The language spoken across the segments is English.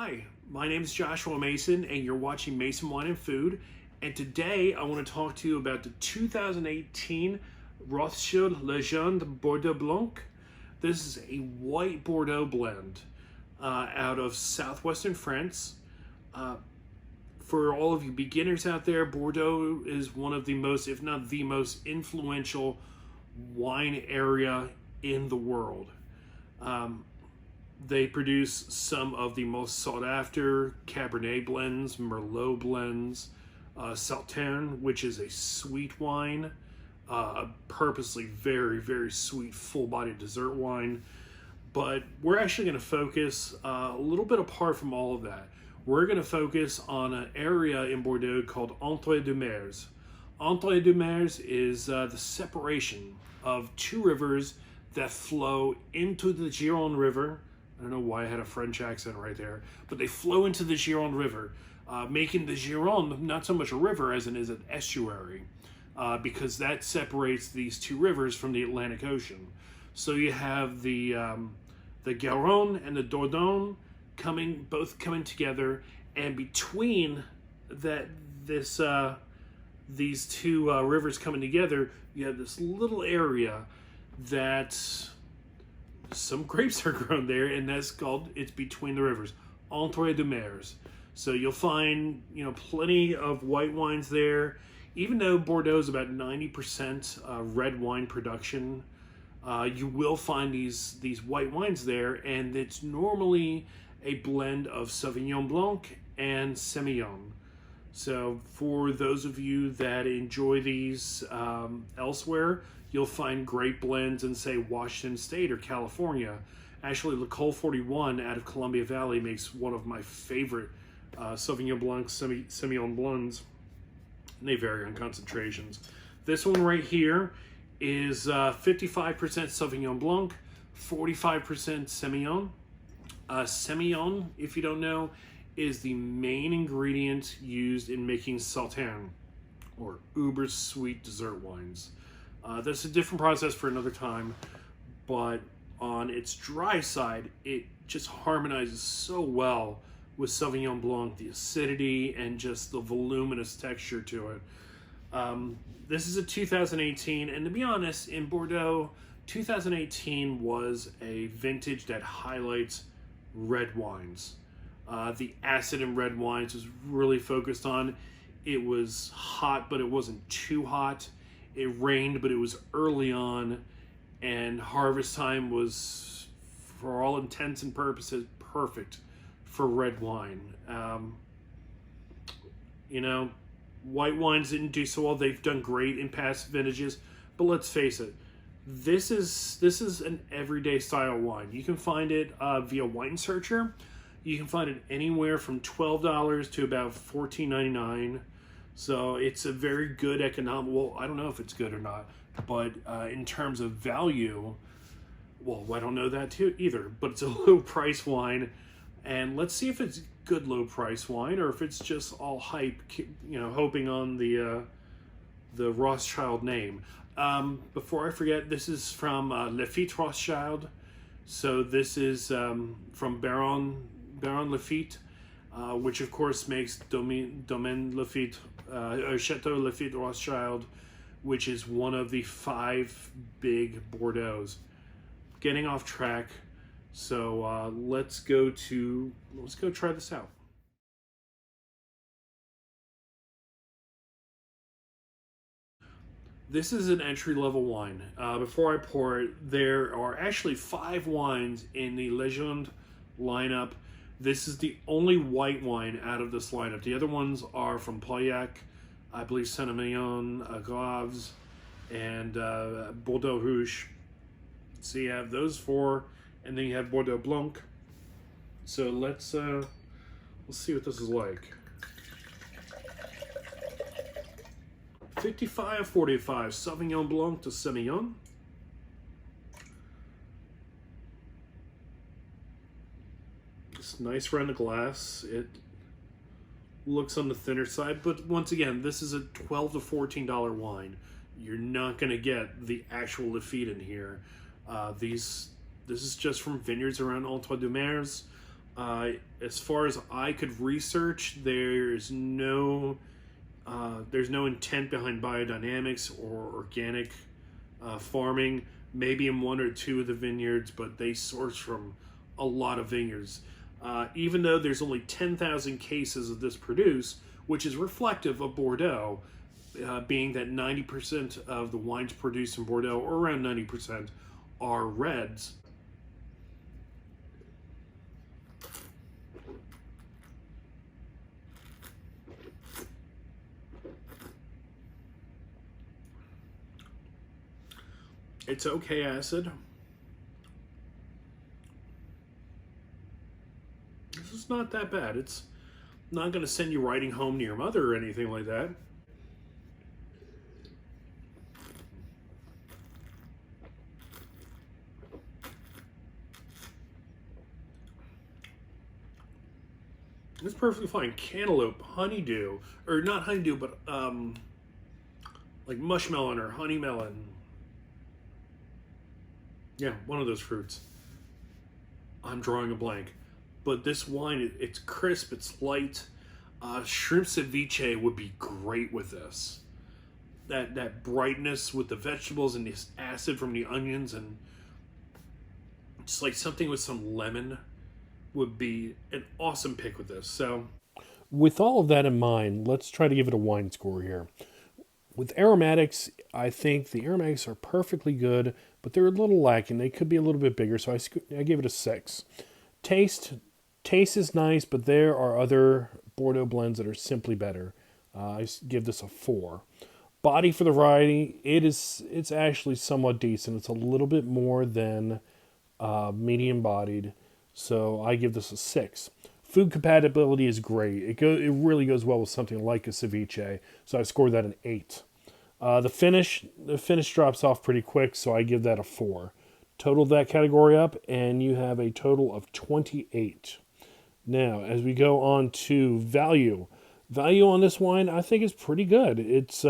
Hi, my name is Joshua Mason, and you're watching Mason Wine and Food. And today I want to talk to you about the 2018 Rothschild Légende Bordeaux Blanc. This is a white Bordeaux blend out of southwestern France. For all of you beginners out there, Bordeaux is one of the most, if not the most influential wine area in the world. They produce some of the most sought after Cabernet blends, Merlot blends, Sauterne, which is a sweet wine, a purposely very, very sweet, full-bodied dessert wine. But we're actually going to focus a little bit apart from all of that. We're going to focus on an area in Bordeaux called Entre-deux-Mers. Entre-deux-Mers is the separation of two rivers that flow into the Gironde River. I don't know why I had a French accent right there, but they flow into the Gironde River, making the Gironde not so much a river as it is an estuary, because that separates these two rivers from the Atlantic Ocean. So you have the Garonne and the Dordogne both coming together, and between these two rivers coming together, you have this little area that some grapes are grown there, and that's called, it's between the rivers, Entre-deux-Mers. So you'll find, plenty of white wines there. Even though Bordeaux is about 90% red wine production, you will find these white wines there, and it's normally a blend of Sauvignon Blanc and Semillon. So for those of you that enjoy these elsewhere, you'll find great blends in, say, Washington State or California. Actually, Le Col 41 out of Columbia Valley makes one of my favorite Sauvignon Blanc, Semillon blends. And they vary on concentrations. This one right here is 55% Sauvignon Blanc, 45% Semillon. Semillon, if you don't know, is the main ingredient used in making Sauterne, or uber sweet dessert wines. That's a different process for another time, but on its dry side, it just harmonizes so well with Sauvignon Blanc, the acidity and just the voluminous texture to it. This is a 2018, and to be honest, in Bordeaux, 2018 was a vintage that highlights red wines. The acid in red wines was really focused on. It was hot, but it wasn't too hot. It rained, but it was early on, and harvest time was, for all intents and purposes, perfect for red wine. White wines didn't do so well. They've done great in past vintages, but let's face it, this is an everyday style wine. You can find it via Wine Searcher. You can find it anywhere from $12 to about $14.99. So it's a very good economic, well, I don't know if it's good or not, but in terms of value, well, I don't know that too either, but it's a low price wine. And let's see if it's good low price wine or if it's just all hype, hoping on the Rothschild name. Before I forget, this is from Lafite Rothschild. So this is from Baron Lafite, which of course makes Domaine Lafite, Chateau Lafite Rothschild, which is one of the 5 big Bordeaux. Getting off track, so let's go try this out. This is an entry-level wine. Before I pour it, there are actually 5 wines in the Légende lineup. This is the only white wine out of this lineup. The other ones are from Pauillac, I believe Saint-Emilion, Graves, and Bordeaux Rouge. So you have those 4, and then you have Bordeaux Blanc. So let's see what this is like. 55-45 Sauvignon Blanc to Semillon. It's nice around the glass. It looks on the thinner side, but once again, this is a $12 to $14 wine. You're not going to get the actual Lafite in here. This is just from vineyards around Entre-deux-Mers. As far as I could research, there's no intent behind biodynamics or organic farming. Maybe in one or two of the vineyards, but they source from a lot of vineyards. Even though there's only 10,000 cases of this produced, which is reflective of Bordeaux, being that 90% of the wines produced in Bordeaux, or around 90%, are reds. It's okay acid. This is not that bad. It's not going to send you riding home to your mother or anything like that. It's perfectly fine. Cantaloupe, honeydew, or not honeydew, but like mushmelon or honeymelon. Yeah, one of those fruits. I'm drawing a blank. But this wine, it's crisp, it's light. Shrimp ceviche would be great with this. That brightness with the vegetables and this acid from the onions, and just like something with some lemon would be an awesome pick with this. So, with all of that in mind, let's try to give it a wine score here. With aromatics, I think the aromatics are perfectly good, but they're a little lacking. They could be a little bit bigger, so I give it a 6. Taste, taste is nice, but there are other Bordeaux blends that are simply better. I give this a 4. Body for the variety, it's actually somewhat decent. It's a little bit more than medium bodied, so I give this a 6. Food compatibility is great. It really goes well with something like a ceviche, so I scored that an 8. The finish drops off pretty quick, so I give that a 4. Total that category up, and you have a total of 28. Now, as we go on to value on this wine, I think is pretty good. It's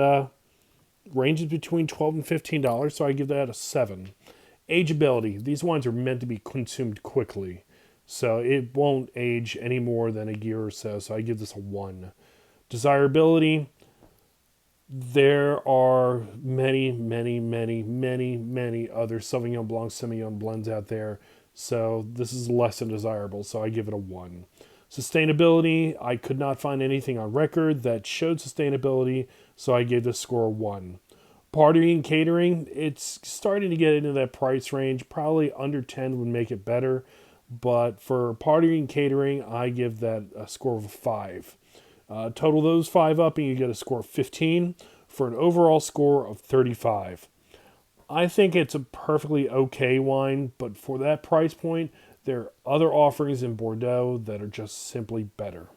ranges between $12 and $15, so I give that a 7. Ageability. These wines are meant to be consumed quickly, so it won't age any more than a year or so I give this a 1. Desirability. There are many other Sauvignon Blanc, Semillon blends out there, so this is less than desirable, so I give it a 1. Sustainability, I could not find anything on record that showed sustainability, so I gave this score a 1. Partying and catering, it's starting to get into that price range. Probably under 10 would make it better, but for partying and catering, I give that a score of a 5. Total those 5 up and you get a score of 15 for an overall score of 35. I think it's a perfectly okay wine, but for that price point, there are other offerings in Bordeaux that are just simply better.